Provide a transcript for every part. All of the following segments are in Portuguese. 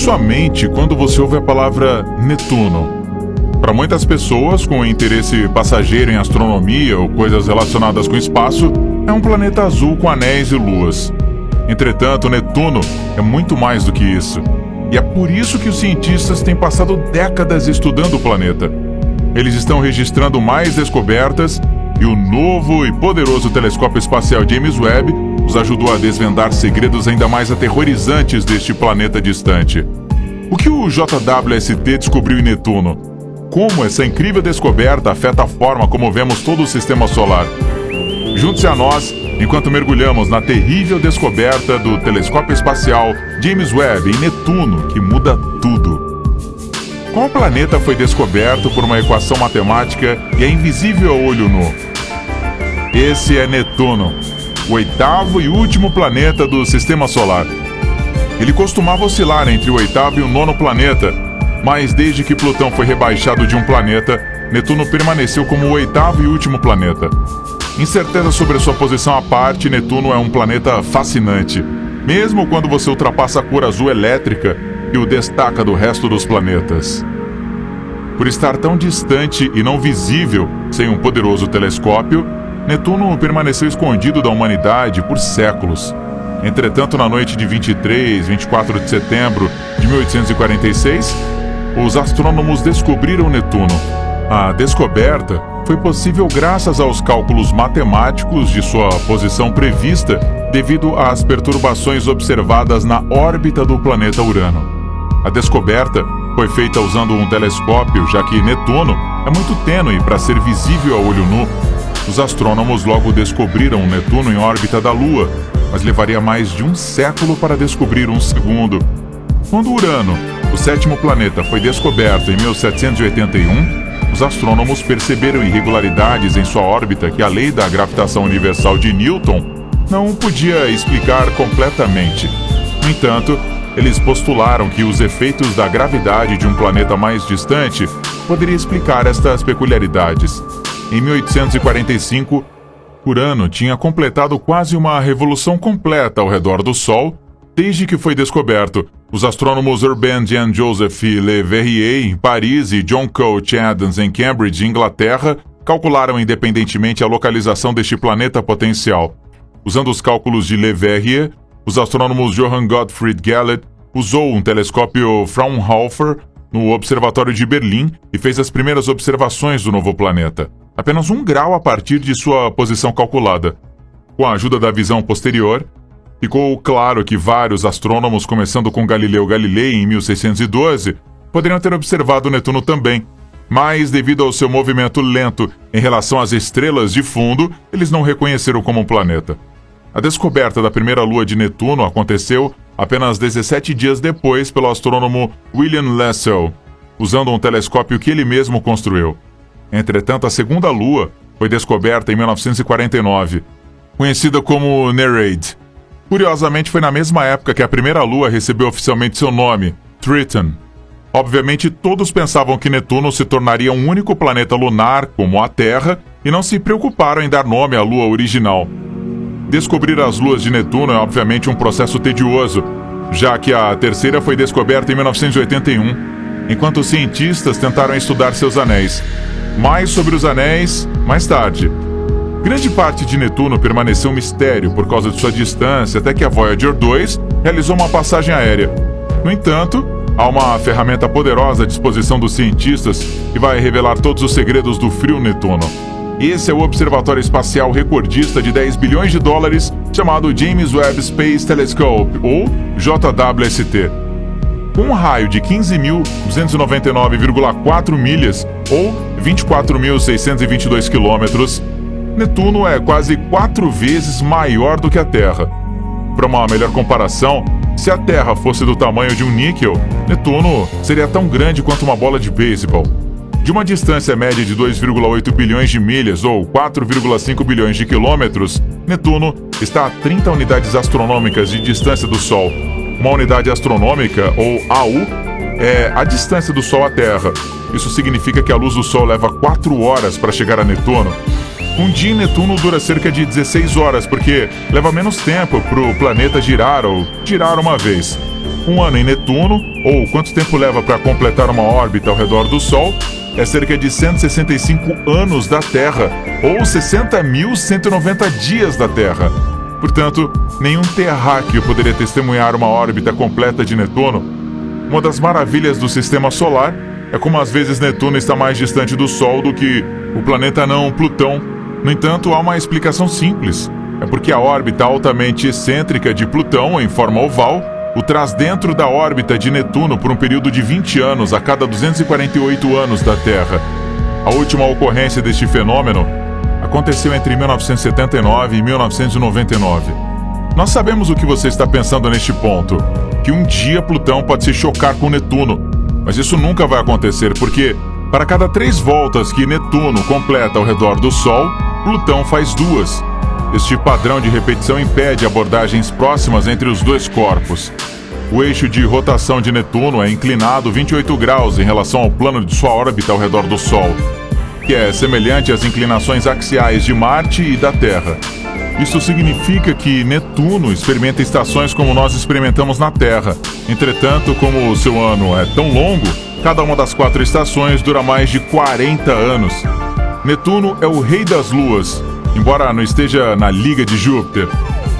sua mente quando você ouve a palavra Netuno? Para muitas pessoas com interesse passageiro em astronomia ou coisas relacionadas com espaço, é um planeta azul com anéis e luas. Entretanto, Netuno é muito mais do que isso. E é por isso que os cientistas têm passado décadas estudando o planeta. Eles estão registrando mais descobertas e o novo e poderoso telescópio espacial James Webb nos ajudou a desvendar segredos ainda mais aterrorizantes deste planeta distante. O que o JWST descobriu em Netuno? Como essa incrível descoberta afeta a forma como vemos todo o sistema solar? Junte-se a nós enquanto mergulhamos na terrível descoberta do telescópio espacial James Webb em Netuno, que muda tudo. Qual planeta foi descoberto por uma equação matemática e é invisível ao olho nu? Esse é Netuno, o oitavo e último planeta do Sistema Solar. Ele costumava oscilar entre o oitavo e o nono planeta, mas desde que Plutão foi rebaixado de um planeta, Netuno permaneceu como o oitavo e último planeta. Incerteza sobre a sua posição à parte, Netuno é um planeta fascinante, mesmo quando você ultrapassa a cor azul elétrica e o destaca do resto dos planetas. Por estar tão distante e não visível sem um poderoso telescópio, Netuno permaneceu escondido da humanidade por séculos. Entretanto, na noite de 24 de setembro de 1846, os astrônomos descobriram Netuno. A descoberta foi possível graças aos cálculos matemáticos de sua posição prevista devido às perturbações observadas na órbita do planeta Urano. A descoberta foi feita usando um telescópio, já que Netuno é muito tênue para ser visível a olho nu. Os astrônomos logo descobriram Netuno em órbita da Lua, mas levaria mais de um século para descobrir um segundo. Quando Urano, o sétimo planeta, foi descoberto em 1781, os astrônomos perceberam irregularidades em sua órbita que a lei da gravitação universal de Newton não podia explicar completamente. No entanto, eles postularam que os efeitos da gravidade de um planeta mais distante poderia explicar estas peculiaridades. Em 1845, Urano tinha completado quase uma revolução completa ao redor do Sol desde que foi descoberto. Os astrônomos Urbain Jean-Joseph Le Verrier, em Paris, e John Couch Adams, em Cambridge, Inglaterra, calcularam independentemente a localização deste planeta potencial. Usando os cálculos de Le Verrier, os astrônomos Johann Gottfried Galle usou um telescópio Fraunhofer no Observatório de Berlim e fez as primeiras observações do novo planeta, apenas 1 grau a partir de sua posição calculada. Com a ajuda da visão posterior, ficou claro que vários astrônomos, começando com Galileu Galilei em 1612, poderiam ter observado Netuno também, mas devido ao seu movimento lento em relação às estrelas de fundo, eles não o reconheceram como um planeta. A descoberta da primeira lua de Netuno aconteceu apenas 17 dias depois pelo astrônomo William Lassell, usando um telescópio que ele mesmo construiu. Entretanto, a segunda lua foi descoberta em 1949, conhecida como Nereid. Curiosamente, foi na mesma época que a primeira lua recebeu oficialmente seu nome, Triton. Obviamente, todos pensavam que Netuno se tornaria um único planeta lunar, como a Terra, e não se preocuparam em dar nome à lua original. Descobrir as luas de Netuno é obviamente um processo tedioso, já que a terceira foi descoberta em 1981, enquanto os cientistas tentaram estudar seus anéis. Mais sobre os anéis, mais tarde. Grande parte de Netuno permaneceu um mistério por causa de sua distância, até que a Voyager 2 realizou uma passagem aérea. No entanto, há uma ferramenta poderosa à disposição dos cientistas que vai revelar todos os segredos do frio Netuno. Esse é o Observatório Espacial Recordista de 10 bilhões de dólares, chamado James Webb Space Telescope, ou JWST. Com um raio de 15.299,4 milhas, ou 24.622 quilômetros, Netuno é quase 4 vezes maior do que a Terra. Para uma melhor comparação, se a Terra fosse do tamanho de um níquel, Netuno seria tão grande quanto uma bola de beisebol. De uma distância média de 2,8 bilhões de milhas, ou 4,5 bilhões de quilômetros, Netuno está a 30 unidades astronômicas de distância do Sol. Uma unidade astronômica, ou AU, é a distância do Sol à Terra. Isso significa que a luz do Sol leva 4 horas para chegar a Netuno. Um dia em Netuno dura cerca de 16 horas, porque leva menos tempo para o planeta girar ou girar uma vez. Um ano em Netuno, ou quanto tempo leva para completar uma órbita ao redor do Sol, é cerca de 165 anos da Terra, ou 60.190 dias da Terra. Portanto, nenhum terráqueo poderia testemunhar uma órbita completa de Netuno. Uma das maravilhas do Sistema Solar é como às vezes Netuno está mais distante do Sol do que o planeta anão Plutão. No entanto, há uma explicação simples. É porque a órbita altamente excêntrica de Plutão, em forma oval, o traz dentro da órbita de Netuno por um período de 20 anos a cada 248 anos da Terra. A última ocorrência deste fenômeno aconteceu entre 1979 e 1999. Nós sabemos o que você está pensando neste ponto, que um dia Plutão pode se chocar com Netuno, mas isso nunca vai acontecer porque, para cada 3 voltas que Netuno completa ao redor do Sol, Plutão faz 2. Este padrão de repetição impede abordagens próximas entre os dois corpos. O eixo de rotação de Netuno é inclinado 28 graus em relação ao plano de sua órbita ao redor do Sol, que é semelhante às inclinações axiais de Marte e da Terra. Isso significa que Netuno experimenta estações como nós experimentamos na Terra. Entretanto, como o seu ano é tão longo, cada uma das 4 estações dura mais de 40 anos. Netuno é o rei das luas, embora não esteja na Liga de Júpiter.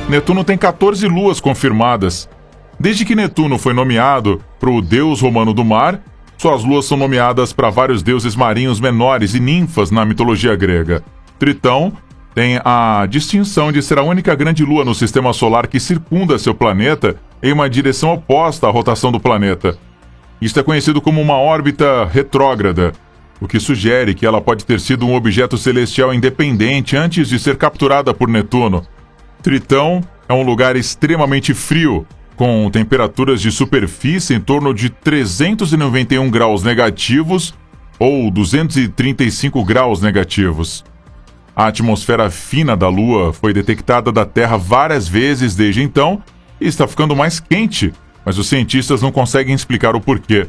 Netuno tem 14 luas confirmadas. Desde que Netuno foi nomeado para o deus romano do mar, suas luas são nomeadas para vários deuses marinhos menores e ninfas na mitologia grega. Tritão tem a distinção de ser a única grande lua no sistema solar que circunda seu planeta em uma direção oposta à rotação do planeta. Isto é conhecido como uma órbita retrógrada, o que sugere que ela pode ter sido um objeto celestial independente antes de ser capturada por Netuno. Tritão é um lugar extremamente frio, com temperaturas de superfície em torno de 391 graus negativos ou 235 graus negativos. A atmosfera fina da Lua foi detectada da Terra várias vezes desde então e está ficando mais quente, mas os cientistas não conseguem explicar o porquê.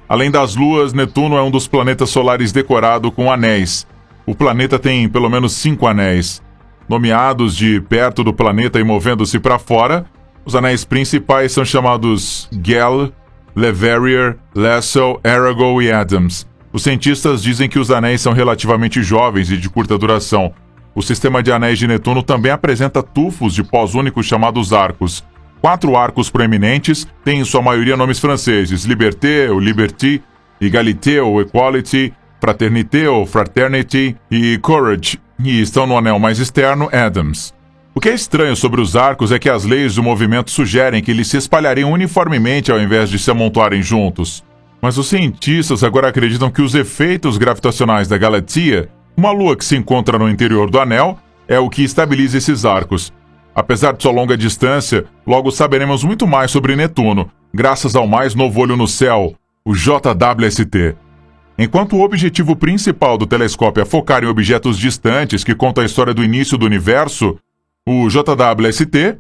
Além das luas, Netuno é um dos planetas solares decorado com anéis. O planeta tem pelo menos 5 anéis. Nomeados de perto do planeta e movendo-se para fora, os anéis principais são chamados Gell, Leverrier, Lasso, Arago e Adams. Os cientistas dizem que os anéis são relativamente jovens e de curta duração. O sistema de anéis de Netuno também apresenta tufos de pós únicos chamados arcos. 4 arcos proeminentes têm em sua maioria nomes franceses: Liberté ou Liberty, Égalité ou Equality, Fraternité ou Fraternity e Courage, e estão no anel mais externo, Adams. O que é estranho sobre os arcos é que as leis do movimento sugerem que eles se espalhariam uniformemente ao invés de se amontoarem juntos. Mas os cientistas agora acreditam que os efeitos gravitacionais da Galatea, uma lua que se encontra no interior do anel, é o que estabiliza esses arcos. Apesar de sua longa distância, logo saberemos muito mais sobre Netuno, graças ao mais novo olho no céu, o JWST. Enquanto o objetivo principal do telescópio é focar em objetos distantes que contam a história do início do universo, o JWST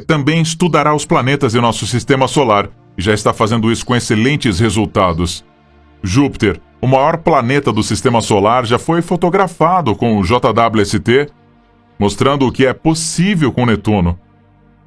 também estudará os planetas em nosso sistema solar e já está fazendo isso com excelentes resultados. Júpiter, o maior planeta do sistema solar, já foi fotografado com o JWST, mostrando o que é possível com Netuno.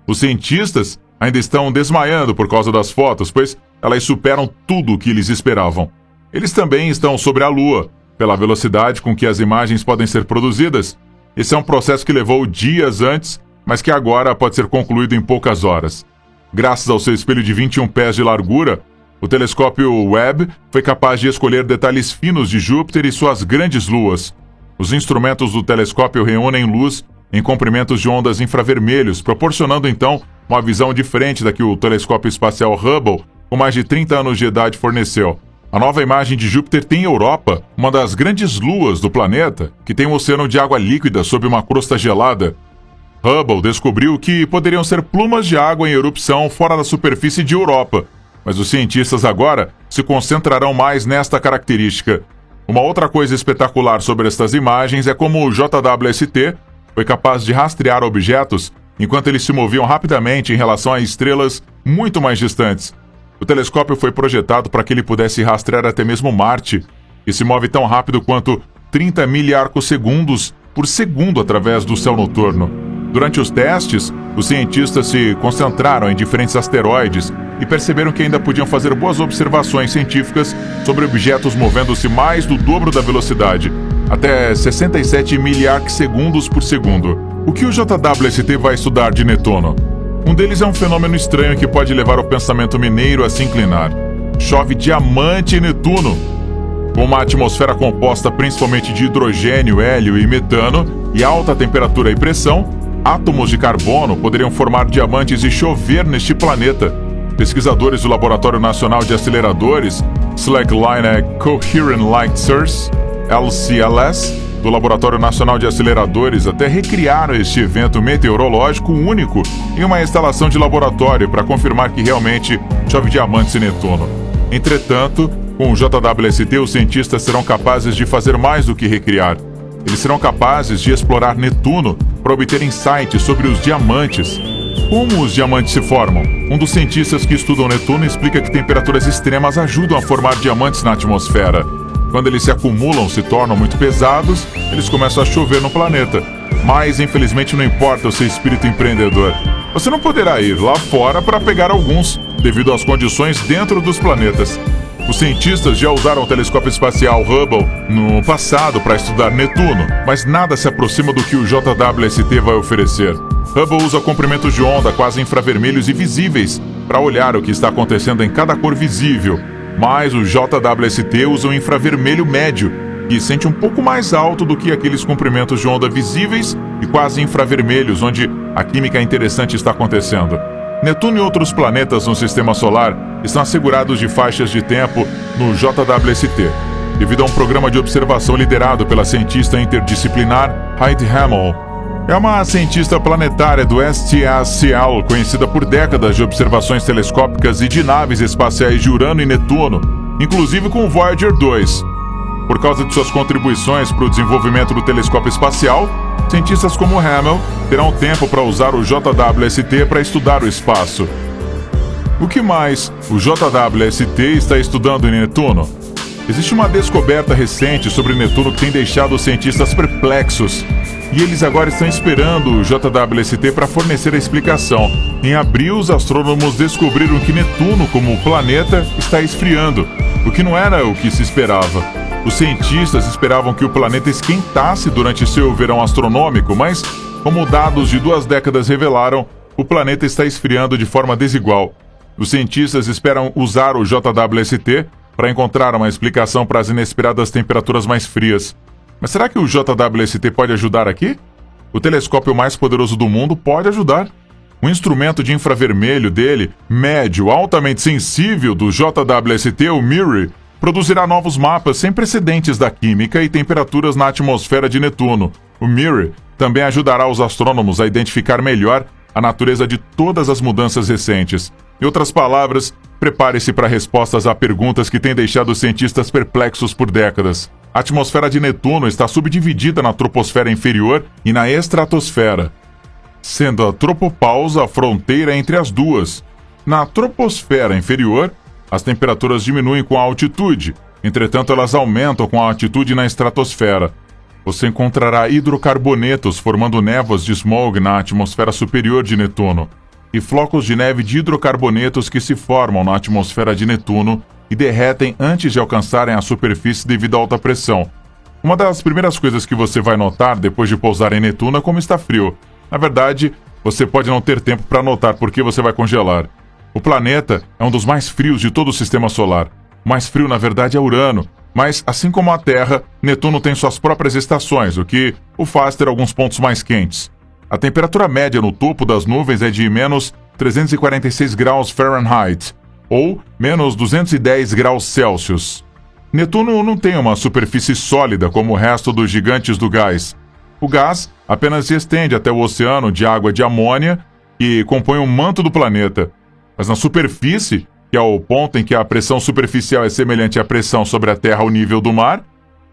Os cientistas ainda estão desmaiando por causa das fotos, pois elas superam tudo o que eles esperavam. Eles também estão sobre a Lua, pela velocidade com que as imagens podem ser produzidas. Esse é um processo que levou dias antes, mas que agora pode ser concluído em poucas horas. Graças ao seu espelho de 21 pés de largura, o telescópio Webb foi capaz de escolher detalhes finos de Júpiter e suas grandes luas. Os instrumentos do telescópio reúnem luz em comprimentos de ondas infravermelhos, proporcionando então uma visão diferente da que o telescópio espacial Hubble, com mais de 30 anos de idade, forneceu. A nova imagem de Júpiter tem Europa, uma das grandes luas do planeta, que tem um oceano de água líquida sob uma crosta gelada. Hubble descobriu que poderiam ser plumas de água em erupção fora da superfície de Europa, mas os cientistas agora se concentrarão mais nesta característica. Uma outra coisa espetacular sobre estas imagens é como o JWST foi capaz de rastrear objetos enquanto eles se moviam rapidamente em relação a estrelas muito mais distantes. O telescópio foi projetado para que ele pudesse rastrear até mesmo Marte, que se move tão rápido quanto 30 miliarcossegundos por segundo através do céu noturno. Durante os testes, os cientistas se concentraram em diferentes asteroides e perceberam que ainda podiam fazer boas observações científicas sobre objetos movendo-se mais do dobro da velocidade, até 67 miliarcsegundos por segundo. O que o JWST vai estudar de Netuno? Um deles é um fenômeno estranho que pode levar o pensamento mineiro a se inclinar. Chove diamante em Netuno. Com uma atmosfera composta principalmente de hidrogênio, hélio e metano, e alta temperatura e pressão, átomos de carbono poderiam formar diamantes e chover neste planeta. Pesquisadores do Laboratório Nacional de Aceleradores, Slackline Coherent Light Source, LCLS, do Laboratório Nacional de Aceleradores, até recriaram este evento meteorológico único em uma instalação de laboratório para confirmar que realmente chove diamantes em Netuno. Entretanto, com o JWST, os cientistas serão capazes de fazer mais do que recriar. Eles serão capazes de explorar Netuno para obter insights sobre os diamantes. Como os diamantes se formam? Um dos cientistas que estudam Netuno explica que temperaturas extremas ajudam a formar diamantes na atmosfera. Quando eles se acumulam, se tornam muito pesados, eles começam a chover no planeta. Mas, infelizmente, não importa o seu espírito empreendedor. Você não poderá ir lá fora para pegar alguns, devido às condições dentro dos planetas. Os cientistas já usaram o telescópio espacial Hubble no passado para estudar Netuno, mas nada se aproxima do que o JWST vai oferecer. Hubble usa comprimentos de onda quase infravermelhos e visíveis para olhar o que está acontecendo em cada cor visível, mas o JWST usa um infravermelho médio, que sente um pouco mais alto do que aqueles comprimentos de onda visíveis e quase infravermelhos, onde a química interessante está acontecendo. Netuno e outros planetas no Sistema Solar estão assegurados de faixas de tempo no JWST, devido a um programa de observação liderado pela cientista interdisciplinar Heidi Hammel. É uma cientista planetária do STACL, conhecida por décadas de observações telescópicas e de naves espaciais de Urano e Netuno, inclusive com o Voyager 2. Por causa de suas contribuições para o desenvolvimento do telescópio espacial, cientistas como Hammel terão tempo para usar o JWST para estudar o espaço. O que mais o JWST está estudando em Netuno? Existe uma descoberta recente sobre Netuno que tem deixado os cientistas perplexos, e eles agora estão esperando o JWST para fornecer a explicação. Em abril, os astrônomos descobriram que Netuno, como planeta, está esfriando, o que não era o que se esperava. Os cientistas esperavam que o planeta esquentasse durante seu verão astronômico, mas, como dados de 2 décadas revelaram, o planeta está esfriando de forma desigual. Os cientistas esperam usar o JWST para encontrar uma explicação para as inesperadas temperaturas mais frias. Mas será que o JWST pode ajudar aqui? O telescópio mais poderoso do mundo pode ajudar. O instrumento de infravermelho dele, médio, altamente sensível do JWST, o MIRI, produzirá novos mapas sem precedentes da química e temperaturas na atmosfera de Netuno. O MIRI também ajudará os astrônomos a identificar melhor a natureza de todas as mudanças recentes. Em outras palavras, prepare-se para respostas a perguntas que têm deixado os cientistas perplexos por décadas. A atmosfera de Netuno está subdividida na troposfera inferior e na estratosfera, sendo a tropopausa a fronteira entre as duas. Na troposfera inferior, as temperaturas diminuem com a altitude, entretanto elas aumentam com a altitude na estratosfera. Você encontrará hidrocarbonetos formando névoas de smog na atmosfera superior de Netuno, e flocos de neve de hidrocarbonetos que se formam na atmosfera de Netuno e derretem antes de alcançarem a superfície devido à alta pressão. Uma das primeiras coisas que você vai notar depois de pousar em Netuno é como está frio. Na verdade, você pode não ter tempo para notar porque você vai congelar. O planeta é um dos mais frios de todo o Sistema Solar. O mais frio, na verdade, é Urano, mas, assim como a Terra, Netuno tem suas próprias estações, o que o faz ter alguns pontos mais quentes. A temperatura média no topo das nuvens é de menos 346 graus Fahrenheit, ou menos 210 graus Celsius. Netuno não tem uma superfície sólida como o resto dos gigantes do gás. O gás apenas se estende até o oceano de água de amônia e compõe o manto do planeta. Mas na superfície, que é o ponto em que a pressão superficial é semelhante à pressão sobre a Terra ao nível do mar,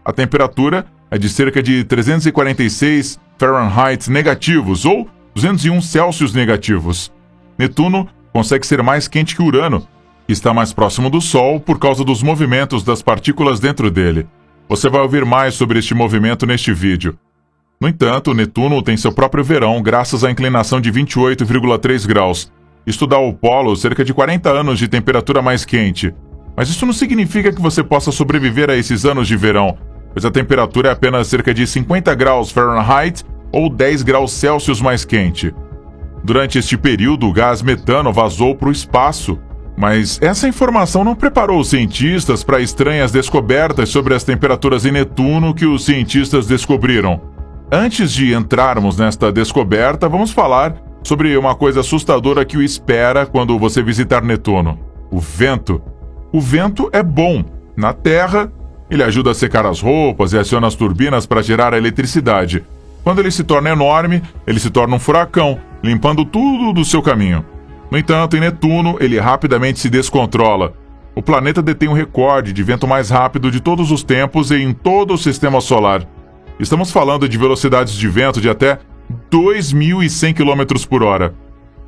a temperatura é de cerca de 346 Fahrenheit negativos, ou 201 Celsius negativos. Netuno consegue ser mais quente que Urano, que está mais próximo do Sol por causa dos movimentos das partículas dentro dele. Você vai ouvir mais sobre este movimento neste vídeo. No entanto, Netuno tem seu próprio verão graças à inclinação de 28,3 graus. Isto dá ao polo cerca de 40 anos de temperatura mais quente. Mas isso não significa que você possa sobreviver a esses anos de verão, pois a temperatura é apenas cerca de 50 graus Fahrenheit ou 10 graus Celsius mais quente. Durante este período, o gás metano vazou para o espaço, mas essa informação não preparou os cientistas para estranhas descobertas sobre as temperaturas em Netuno que os cientistas descobriram. Antes de entrarmos nesta descoberta, vamos falar sobre uma coisa assustadora que o espera quando você visitar Netuno: o vento. O vento é bom. Na Terra, ele ajuda a secar as roupas e aciona as turbinas para gerar a eletricidade. Quando ele se torna enorme, ele se torna um furacão, limpando tudo do seu caminho. No entanto, em Netuno, ele rapidamente se descontrola. O planeta detém o recorde de vento mais rápido de todos os tempos em todo o sistema solar. Estamos falando de velocidades de vento de até 2.100 km por hora.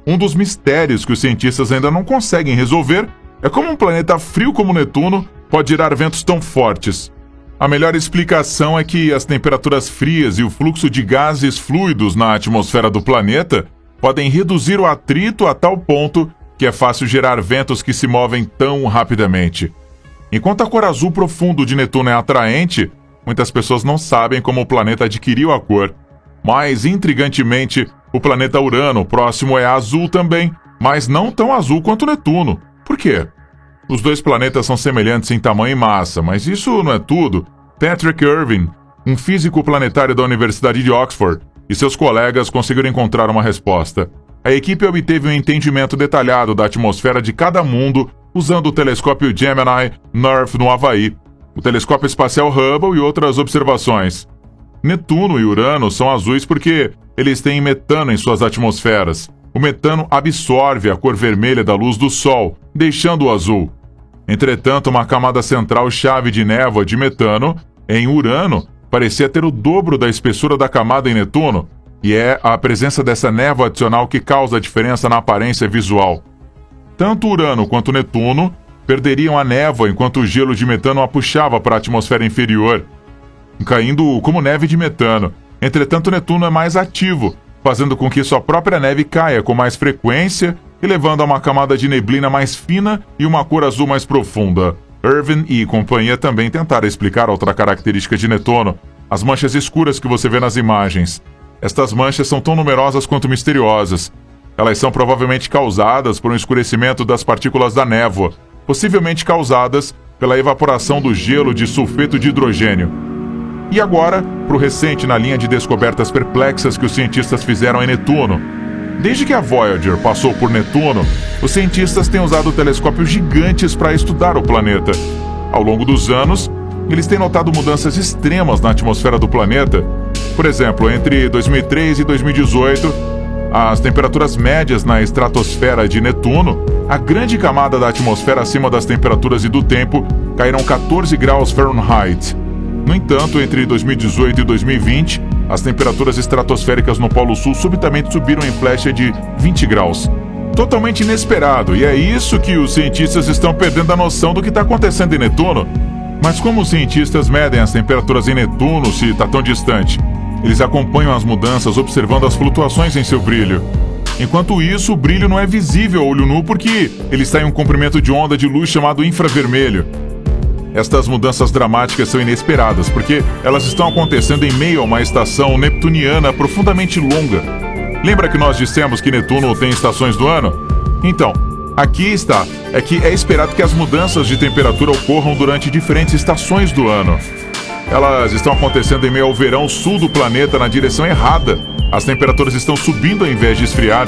Um dos mistérios que os cientistas ainda não conseguem resolver é como um planeta frio como Netuno pode gerar ventos tão fortes. A melhor explicação é que as temperaturas frias e o fluxo de gases fluidos na atmosfera do planeta podem reduzir o atrito a tal ponto que é fácil gerar ventos que se movem tão rapidamente. Enquanto a cor azul profundo de Netuno é atraente, muitas pessoas não sabem como o planeta adquiriu a cor. Mais intrigantemente, o planeta Urano próximo é azul também, mas não tão azul quanto Netuno. Por quê? Os dois planetas são semelhantes em tamanho e massa, mas isso não é tudo. Patrick Irving, um físico planetário da Universidade de Oxford, e seus colegas conseguiram encontrar uma resposta. A equipe obteve um entendimento detalhado da atmosfera de cada mundo usando o telescópio Gemini North no Havaí, o telescópio espacial Hubble e outras observações. Netuno e Urano são azuis porque eles têm metano em suas atmosferas. O metano absorve a cor vermelha da luz do Sol, deixando-o azul. Entretanto, uma camada central chave de névoa de metano, em Urano, parecia ter o dobro da espessura da camada em Netuno, e é a presença dessa névoa adicional que causa a diferença na aparência visual. Tanto Urano quanto Netuno perderiam a névoa enquanto o gelo de metano a puxava para a atmosfera inferior, caindo como neve de metano. Entretanto, Netuno é mais ativo, fazendo com que sua própria neve caia com mais frequência e levando a uma camada de neblina mais fina e uma cor azul mais profunda. Irving e companhia também tentaram explicar outra característica de Netuno: as manchas escuras que você vê nas imagens. Estas manchas são tão numerosas quanto misteriosas. Elas são provavelmente causadas por um escurecimento das partículas da névoa, possivelmente causadas pela evaporação do gelo de sulfeto de hidrogênio. E agora, para o recente na linha de descobertas perplexas que os cientistas fizeram em Netuno. Desde que a Voyager passou por Netuno, os cientistas têm usado telescópios gigantes para estudar o planeta. Ao longo dos anos, eles têm notado mudanças extremas na atmosfera do planeta. Por exemplo, entre 2003 e 2018, as temperaturas médias na estratosfera de Netuno, a grande camada da atmosfera acima das temperaturas e do tempo, caíram 14 graus Fahrenheit. No entanto, entre 2018 e 2020, as temperaturas estratosféricas no Polo Sul subitamente subiram em flecha de 20 graus. Totalmente inesperado, e é isso que os cientistas estão perdendo a noção do que está acontecendo em Netuno. Mas como os cientistas medem as temperaturas em Netuno se está tão distante? Eles acompanham as mudanças observando as flutuações em seu brilho. Enquanto isso, o brilho não é visível a olho nu porque ele está em um comprimento de onda de luz chamado infravermelho. Estas mudanças dramáticas são inesperadas, porque elas estão acontecendo em meio a uma estação neptuniana profundamente longa. Lembra que nós dissemos que Netuno tem estações do ano? Então, aqui está, é que é esperado que as mudanças de temperatura ocorram durante diferentes estações do ano. Elas estão acontecendo em meio ao verão sul do planeta na direção errada. As temperaturas estão subindo ao invés de esfriar.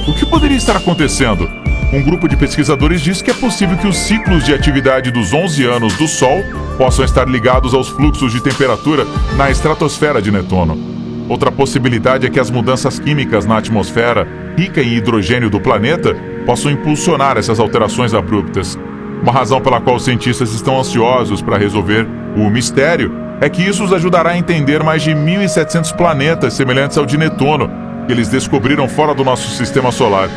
O que poderia estar acontecendo? Um grupo de pesquisadores diz que é possível que os ciclos de atividade dos 11 anos do Sol possam estar ligados aos fluxos de temperatura na estratosfera de Netuno. Outra possibilidade é que as mudanças químicas na atmosfera, rica em hidrogênio do planeta, possam impulsionar essas alterações abruptas. Uma razão pela qual os cientistas estão ansiosos para resolver o mistério é que isso os ajudará a entender mais de 1.700 planetas semelhantes ao de Netuno, que eles descobriram fora do nosso sistema solar.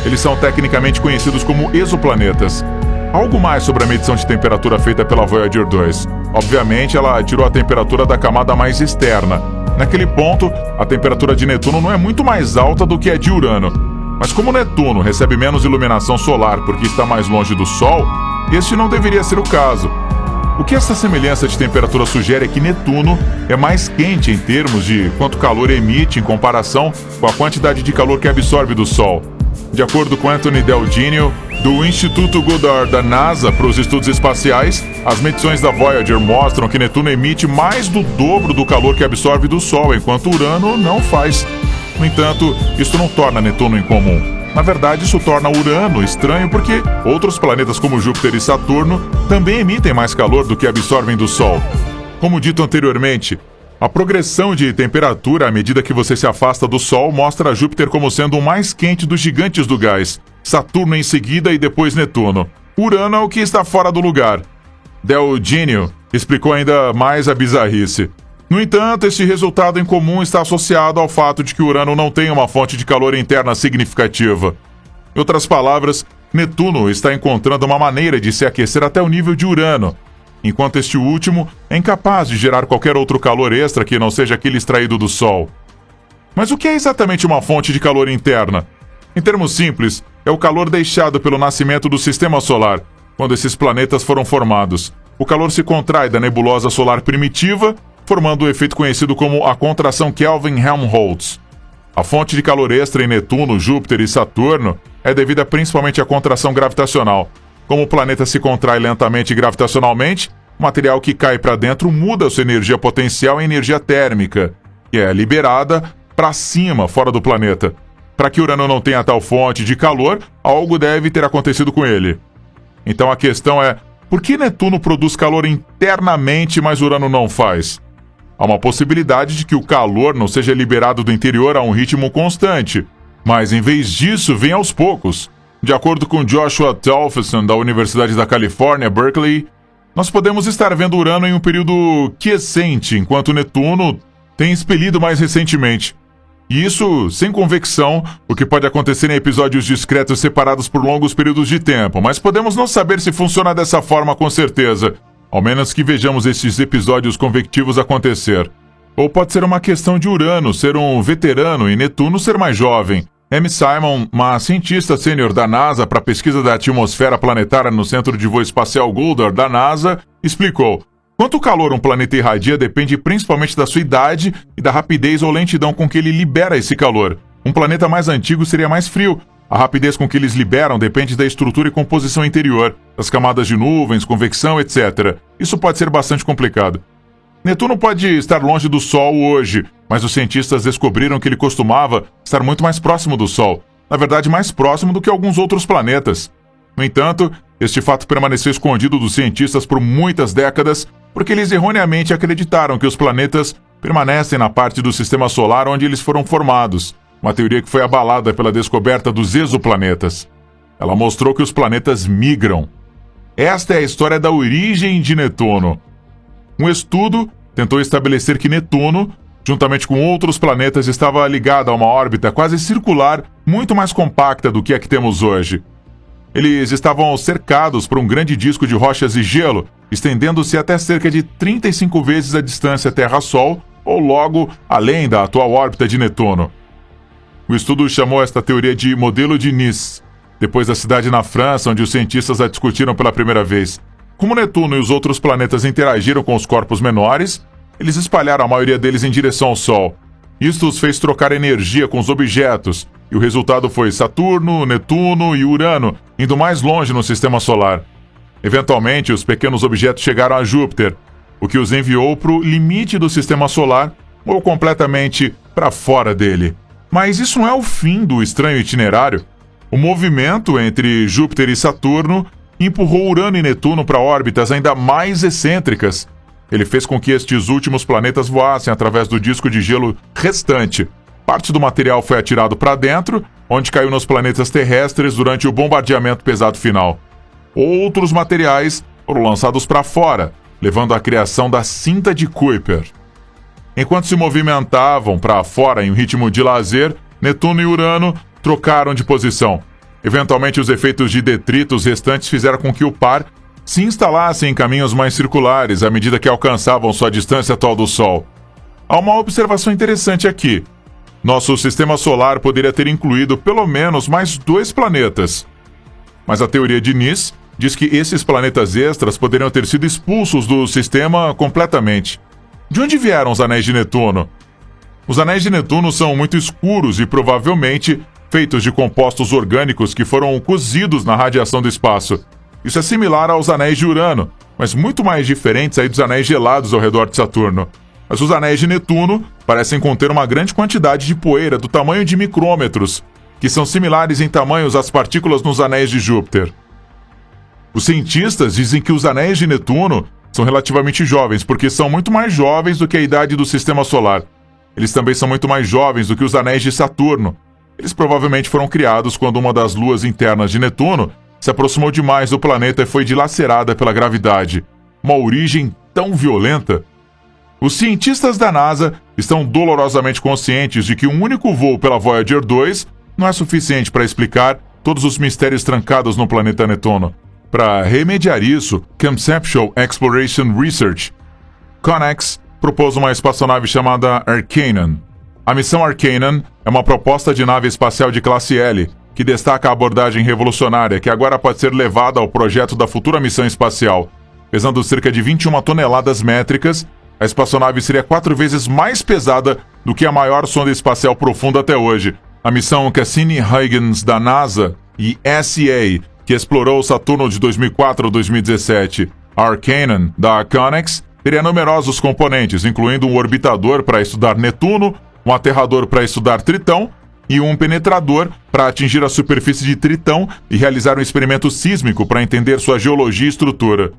Eles são tecnicamente conhecidos como exoplanetas. Algo mais sobre a medição de temperatura feita pela Voyager 2. Obviamente, ela tirou a temperatura da camada mais externa. Naquele ponto, a temperatura de Netuno não é muito mais alta do que a de Urano. Mas como Netuno recebe menos iluminação solar porque está mais longe do Sol, este não deveria ser o caso. O que essa semelhança de temperatura sugere é que Netuno é mais quente em termos de quanto calor emite em comparação com a quantidade de calor que absorve do Sol. De acordo com Anthony Del Genio, do Instituto Goddard da NASA para os Estudos Espaciais, as medições da Voyager mostram que Netuno emite mais do dobro do calor que absorve do Sol, enquanto Urano não faz. No entanto, isso não torna Netuno incomum. Na verdade, isso torna Urano estranho porque outros planetas como Júpiter e Saturno também emitem mais calor do que absorvem do Sol. Como dito anteriormente, a progressão de temperatura à medida que você se afasta do Sol mostra Júpiter como sendo o mais quente dos gigantes do gás, Saturno em seguida e depois Netuno. Urano é o que está fora do lugar. Del Genio explicou ainda mais a bizarrice. No entanto, esse resultado em comum está associado ao fato de que Urano não tem uma fonte de calor interna significativa. Em outras palavras, Netuno está encontrando uma maneira de se aquecer até o nível de Urano, enquanto este último é incapaz de gerar qualquer outro calor extra que não seja aquele extraído do Sol. Mas o que é exatamente uma fonte de calor interna? Em termos simples, é o calor deixado pelo nascimento do Sistema Solar, quando esses planetas foram formados. O calor se contrai da nebulosa solar primitiva, formando o efeito conhecido como a contração Kelvin-Helmholtz. A fonte de calor extra em Netuno, Júpiter e Saturno é devida principalmente à contração gravitacional. Como o planeta se contrai lentamente gravitacionalmente, o material que cai para dentro muda sua energia potencial em energia térmica, que é liberada para cima, fora do planeta. Para que Urano não tenha tal fonte de calor, algo deve ter acontecido com ele. Então a questão é, por que Netuno produz calor internamente, mas Urano não faz? Há uma possibilidade de que o calor não seja liberado do interior a um ritmo constante, mas em vez disso vem aos poucos. De acordo com Joshua Tolfson, da Universidade da Califórnia, Berkeley, nós podemos estar vendo Urano em um período quiescente, enquanto Netuno tem expelido mais recentemente. E isso sem convecção, o que pode acontecer em episódios discretos separados por longos períodos de tempo, mas podemos não saber se funciona dessa forma com certeza, ao menos que vejamos esses episódios convectivos acontecer. Ou pode ser uma questão de Urano ser um veterano e Netuno ser mais jovem. M. Simon, uma cientista sênior da NASA para a pesquisa da atmosfera planetária no Centro de Voo Espacial Goddard da NASA, explicou: quanto calor um planeta irradia depende principalmente da sua idade e da rapidez ou lentidão com que ele libera esse calor. Um planeta mais antigo seria mais frio. A rapidez com que eles liberam depende da estrutura e composição interior, das camadas de nuvens, convecção, etc. Isso pode ser bastante complicado. Netuno pode estar longe do Sol hoje, mas os cientistas descobriram que ele costumava estar muito mais próximo do Sol, na verdade mais próximo do que alguns outros planetas. No entanto, este fato permaneceu escondido dos cientistas por muitas décadas, porque eles erroneamente acreditaram que os planetas permanecem na parte do sistema solar onde eles foram formados, uma teoria que foi abalada pela descoberta dos exoplanetas. Ela mostrou que os planetas migram. Esta é a história da origem de Netuno. Um estudo tentou estabelecer que Netuno, juntamente com outros planetas, estava ligado a uma órbita quase circular, muito mais compacta do que a que temos hoje. Eles estavam cercados por um grande disco de rochas e gelo, estendendo-se até cerca de 35 vezes a distância Terra-Sol, ou logo além da atual órbita de Netuno. O estudo chamou esta teoria de modelo de Nice, depois da cidade na França onde os cientistas a discutiram pela primeira vez. Como Netuno e os outros planetas interagiram com os corpos menores, eles espalharam a maioria deles em direção ao Sol. Isto os fez trocar energia com os objetos, e o resultado foi Saturno, Netuno e Urano indo mais longe no sistema solar. Eventualmente, os pequenos objetos chegaram a Júpiter, o que os enviou para o limite do sistema solar ou completamente para fora dele. Mas isso não é o fim do estranho itinerário. O movimento entre Júpiter e Saturno empurrou Urano e Netuno para órbitas ainda mais excêntricas. Ele fez com que estes últimos planetas voassem através do disco de gelo restante. Parte do material foi atirado para dentro, onde caiu nos planetas terrestres durante o bombardeamento pesado final. Outros materiais foram lançados para fora, levando à criação da cinta de Kuiper. Enquanto se movimentavam para fora em um ritmo de lazer, Netuno e Urano trocaram de posição. Eventualmente, os efeitos de detritos restantes fizeram com que o par se instalassem em caminhos mais circulares à medida que alcançavam sua distância atual do Sol. Há uma observação interessante aqui. Nosso sistema solar poderia ter incluído pelo menos mais 2 planetas. Mas a teoria de Nice diz que esses planetas extras poderiam ter sido expulsos do sistema completamente. De onde vieram os anéis de Netuno? Os anéis de Netuno são muito escuros e provavelmente feitos de compostos orgânicos que foram cozidos na radiação do espaço. Isso é similar aos anéis de Urano, mas muito mais diferentes aí dos anéis gelados ao redor de Saturno. Mas os anéis de Netuno parecem conter uma grande quantidade de poeira do tamanho de micrômetros, que são similares em tamanhos às partículas nos anéis de Júpiter. Os cientistas dizem que os anéis de Netuno são relativamente jovens, porque são muito mais jovens do que a idade do Sistema Solar. Eles também são muito mais jovens do que os anéis de Saturno. Eles provavelmente foram criados quando uma das luas internas de Netuno se aproximou demais do planeta e foi dilacerada pela gravidade. Uma origem tão violenta. Os cientistas da NASA estão dolorosamente conscientes de que um único voo pela Voyager 2 não é suficiente para explicar todos os mistérios trancados no planeta Netuno. Para remediar isso, Conceptual Exploration Research, CONEX, propôs uma espaçonave chamada Arcanum. A missão Arcanum é uma proposta de nave espacial de classe L, que destaca a abordagem revolucionária que agora pode ser levada ao projeto da futura missão espacial. Pesando cerca de 21 toneladas métricas, a espaçonave seria 4 vezes mais pesada do que a maior sonda espacial profunda até hoje, a missão Cassini-Huygens da NASA e SA, que explorou o Saturno de 2004 a 2017. A Arcanum, da CONEX, teria numerosos componentes, incluindo um orbitador para estudar Netuno, um aterrador para estudar Tritão e um penetrador para atingir a superfície de Tritão e realizar um experimento sísmico para entender sua geologia e estrutura.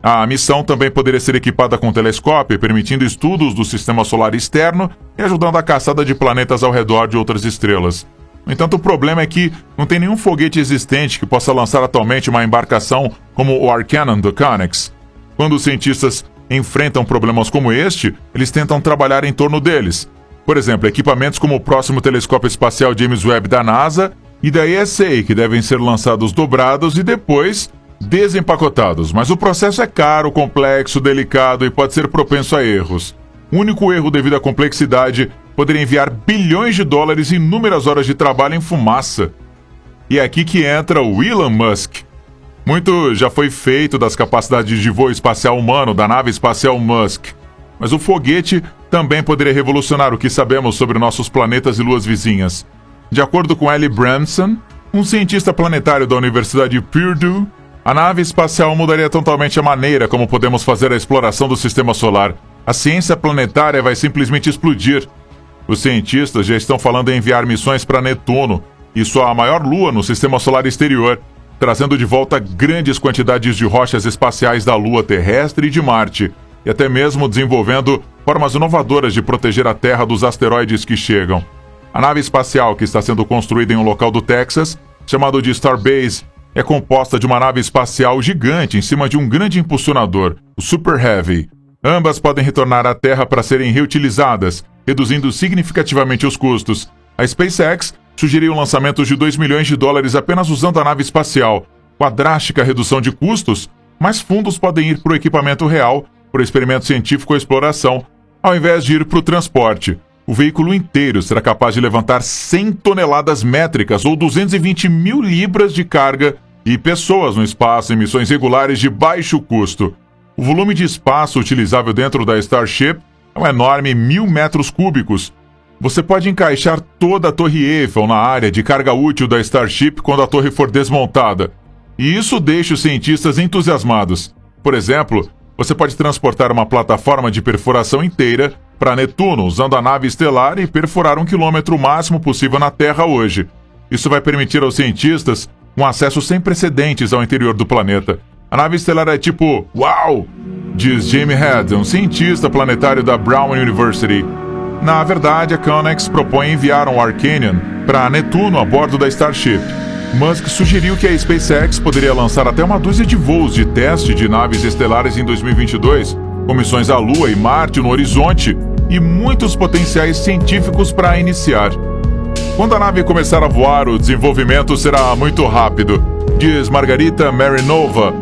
A missão também poderia ser equipada com telescópio, permitindo estudos do sistema solar externo e ajudando a caçada de planetas ao redor de outras estrelas. No entanto, o problema é que não tem nenhum foguete existente que possa lançar atualmente uma embarcação como o Arcanum do CONEX. Quando os cientistas enfrentam problemas como este, eles tentam trabalhar em torno deles. Por exemplo, equipamentos como o próximo telescópio espacial James Webb da NASA e da ESA, que devem ser lançados dobrados e depois desempacotados. Mas o processo é caro, complexo, delicado e pode ser propenso a erros. O único erro devido à complexidade poderia enviar bilhões de dólares e inúmeras horas de trabalho em fumaça. E é aqui que entra o Elon Musk. Muito já foi feito das capacidades de voo espacial humano da nave espacial Musk, mas o foguete também poderia revolucionar o que sabemos sobre nossos planetas e luas vizinhas. De acordo com Ellie Branson, um cientista planetário da Universidade de Purdue, a nave espacial mudaria totalmente a maneira como podemos fazer a exploração do sistema solar. A ciência planetária vai simplesmente explodir. Os cientistas já estão falando em enviar missões para Netuno e sua maior lua no sistema solar exterior, trazendo de volta grandes quantidades de rochas espaciais da Lua terrestre e de Marte, e até mesmo desenvolvendo formas inovadoras de proteger a Terra dos asteroides que chegam. A nave espacial que está sendo construída em um local do Texas, chamado de Starbase, é composta de uma nave espacial gigante em cima de um grande impulsionador, o Super Heavy. Ambas podem retornar à Terra para serem reutilizadas, reduzindo significativamente os custos. A SpaceX sugeriu um lançamento de $2 milhões apenas usando a nave espacial. Com a drástica redução de custos, mais fundos podem ir para o equipamento real, para o experimento científico ou exploração, ao invés de ir para o transporte. O veículo inteiro será capaz de levantar 100 toneladas métricas ou 220 mil libras de carga e pessoas no espaço em missões regulares de baixo custo. O volume de espaço utilizável dentro da Starship é um enorme 1.000 metros cúbicos. Você pode encaixar toda a Torre Eiffel na área de carga útil da Starship quando a torre for desmontada. E isso deixa os cientistas entusiasmados. Por exemplo, você pode transportar uma plataforma de perfuração inteira para Netuno usando a nave estelar e perfurar 1 quilômetro o máximo possível na Terra hoje. Isso vai permitir aos cientistas um acesso sem precedentes ao interior do planeta. A nave estelar é tipo, uau! Diz Jamie Head, um cientista planetário da Brown University. Na verdade, a CONEX propõe enviar um Arcanum para Netuno a bordo da Starship. Musk sugeriu que a SpaceX poderia lançar até uma dúzia de voos de teste de naves estelares em 2022, com missões à Lua e Marte no horizonte e muitos potenciais científicos para iniciar. Quando a nave começar a voar, o desenvolvimento será muito rápido, diz Margarita Marinova,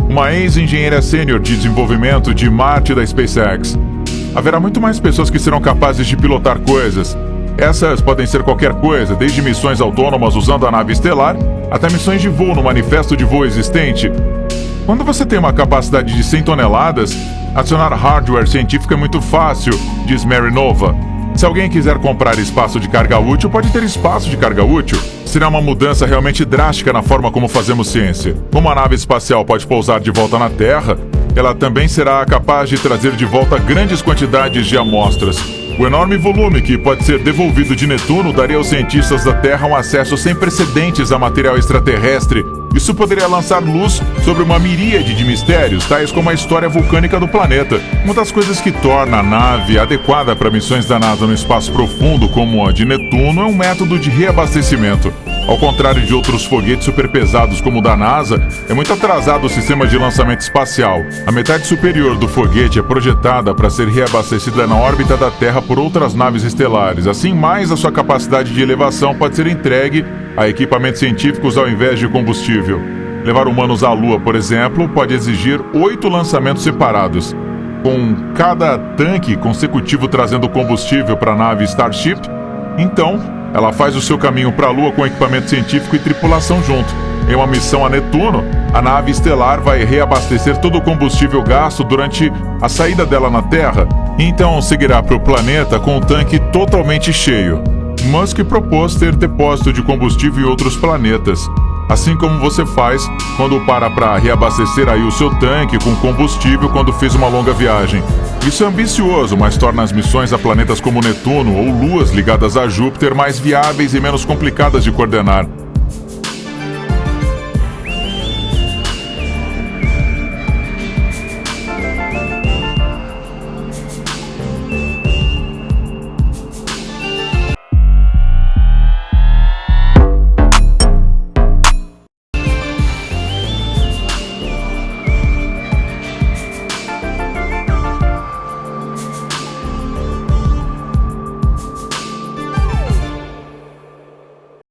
uma ex-engenheira sênior de desenvolvimento de Marte da SpaceX. Haverá muito mais pessoas que serão capazes de pilotar coisas. Essas podem ser qualquer coisa, desde missões autônomas usando a nave estelar, até missões de voo no manifesto de voo existente. Quando você tem uma capacidade de 100 toneladas, adicionar hardware científico é muito fácil, diz Mary Nova. Se alguém quiser comprar espaço de carga útil, pode ter espaço de carga útil. Será uma mudança realmente drástica na forma como fazemos ciência. Como a nave espacial pode pousar de volta na Terra, ela também será capaz de trazer de volta grandes quantidades de amostras. O enorme volume que pode ser devolvido de Netuno daria aos cientistas da Terra um acesso sem precedentes a material extraterrestre. Isso poderia lançar luz sobre uma miríade de mistérios, tais como a história vulcânica do planeta. Uma das coisas que torna a nave adequada para missões da NASA no espaço profundo, como a de Netuno, é um método de reabastecimento. Ao contrário de outros foguetes superpesados como o da NASA, é muito atrasado o sistema de lançamento espacial. A metade superior do foguete é projetada para ser reabastecida na órbita da Terra por outras naves estelares. Assim, mais a sua capacidade de elevação pode ser entregue a equipamentos científicos ao invés de combustível. Levar humanos à Lua, por exemplo, pode exigir 8 lançamentos separados, com cada tanque consecutivo trazendo combustível para a nave Starship. Então, ela faz o seu caminho para a Lua com equipamento científico e tripulação junto. Em uma missão a Netuno, a nave estelar vai reabastecer todo o combustível gasto durante a saída dela na Terra, e então seguirá para o planeta com o tanque totalmente cheio. Musk propôs ter depósito de combustível em outros planetas, assim como você faz quando para reabastecer aí o seu tanque com combustível quando fez uma longa viagem. Isso é ambicioso, mas torna as missões a planetas como Netuno ou luas ligadas a Júpiter mais viáveis e menos complicadas de coordenar.